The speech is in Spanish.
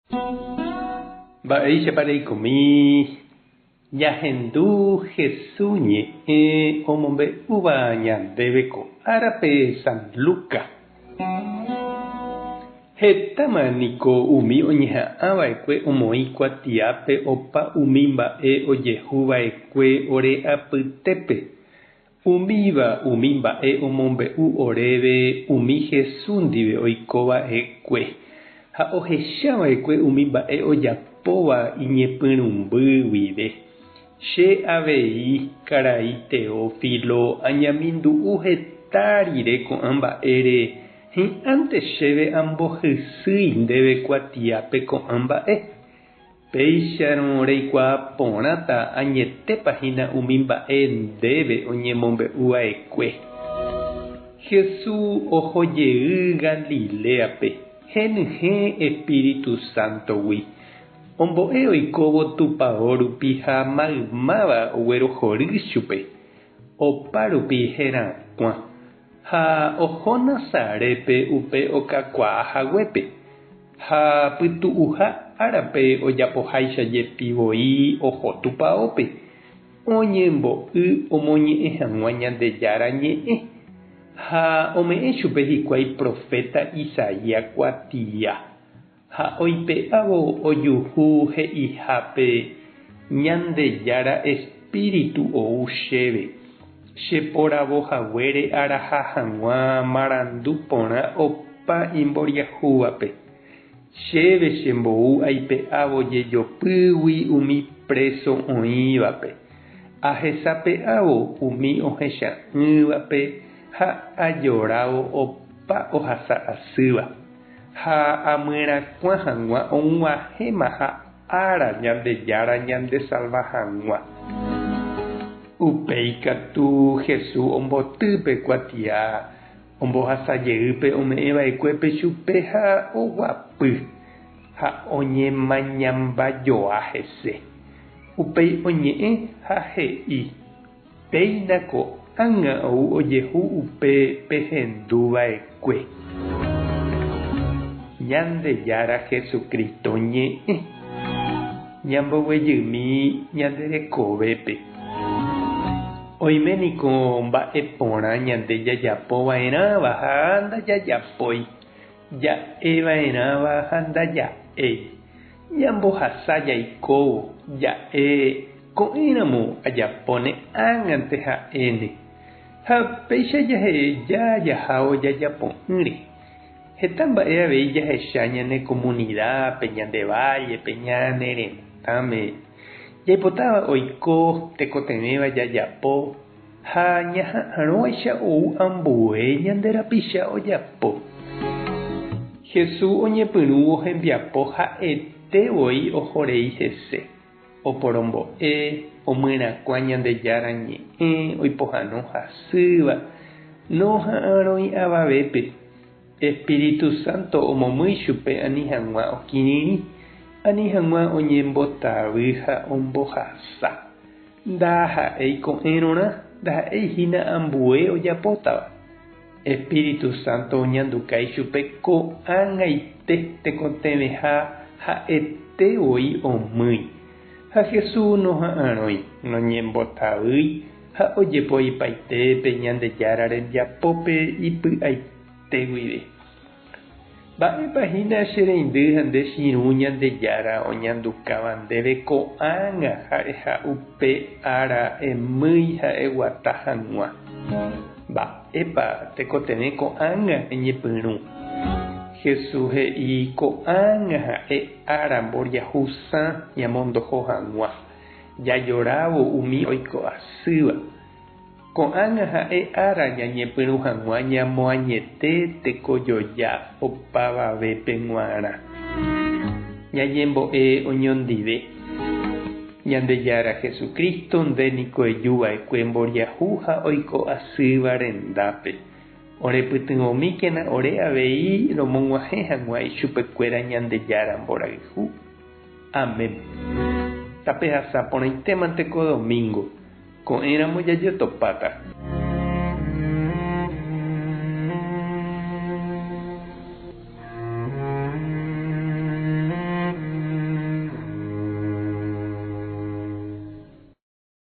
Mba'éichapareikomi jahendu Jesúsñe omombe'úva ñandéve ko árape San Lucas. Hetámaniko umi oñeha'ãva'ekue omoĩ kuatiápe opa umi mba'e ojehuva'ekue ore apytépe. Umi mba'e omombe'u oréve umi Jesús ndive oikova'ekue. Ha ohechava'ekue umi mba'e ojapóva iñepyrũmby guive. Che avei karai Teófilo añamindu'u heta rire ko'ã mba'ére hi'ãnte chéve ambohysýi ndéve kuatiápe ko'ã mba'e. Péicharõ reikuaa porãta añetépahína umi mba'e ndéve oñemombe'uva'ekue. Jesús ohojey Galileape henyhẽ Espíritu Santogui. Ombo'e oikóvo tupão rupi ha maymáva oguerohory chupe. Opa rupi herakuã. Ha oho Nazarépe upe okakuaahaguépe. Ha pytu'uha árape ojapoháicha pivoi oho tupãópe. Oñembo'y omoñe'ẽ hag̃ua Ñandejára ñe'ẽ. Ha ome'ẽ chupe hikuái profeta Isaías kuatia. Ha oipe'ávo ojuhu he'ihápe Ñandejára Espíritu ou chéve. Cheporavohaguére araha hag̃ua marandu porã opa imboriahúvape. Chéve chembou aipe'ávo jejopýgui umi preso oĩvape. Ahesape'ávo umi ohecha'ỹvape ha ajoravo opa ohasa asýva. Ha amyrakuã hag̃ua og̃uahẽma ha ára Ñandejára Ñandesalva hag̃ua. Upéi katu Jesús ombotýpe kuatia ombohasajeýpe ome'ẽva'ekuépe chupe ha oguapy ha oñemañambajoa hese. Upéi oñe'ẽ ha he'i péinako ág̃a ou ojehu upe pehenduva'ekue. Ñandejára Jesucristo ñe'ẽ ñamboguejymi ñanderekovépe. Oiméniko mba'e porã ñande jajapova'erãva ha ndajajapói. Ja'eva'erãva ha ndaja'éi. Ñambohasa jaikóvo ja'e ko'ẽramo ajapóne ág̃ante ha'éne. Ha péicha jaheja jahávo jajapo'ỹre. Heta mba'e avei jahecha ñane comunidápe, ñande vallepe, ñane retãme. Jaipotáva oiko tekotevẽva jajapo ha ñaha'ãrõicha ou ambue ñande rapicha ojapo. Jesús oñepyrũvo hembiapo ha'etevoi ohorei hese. Oporombo'e, omyrakuã Ñandejára ñe'ẽ, oipohãno hasýva, noha'ãrõi avavépe. Espíritu Santo omomýi chupe ani hag̃ua okirirĩ. Ani hag̃ua oñembotavy ha ombohasa. Ndaha'éi ko'ẽrõrã, ndaha'éihína ambue ojapótava. Espíritu Santo oñandukái chupe ko'ag̃aite tekotevẽha ha'etevoi omýi. Ha Jesús noha'ãrõi, noñembotavýi ha ojepoipaitépe Ñandejára rembiapópe ipy'aite guive. Mba'épahína che reindy ha nde chiru Ñandejára oñandukáva ndéve ko'ág̃a ha'eha upe ára emýi ha eguata hag̃ua. Mba'épa tekotevẽ ko'ág̃a eñepyrũ. Jesús he'i ko'ág̃a ha'e ára mboriahusã ñamondoho hag̃ua. Jajorávo umi oiko asýva. Ko'ág̃a ha'e ára ñañepyrũ hag̃ua ñamoañete tekojoja opavavépe g̃uarã. Ñañembo'e oñondive. Ñandejára Jesucristo ndéniko ejuva'ekue mboriahu ha oiko asýva rendápe. Orepytyvõmíkena ore avei romog̃uahẽ hag̃ua ichupekuéra Ñandejára mborayhu. Amén. Tapehasa porãitémanteko domingo. Ko'ẽramo jajotopáta.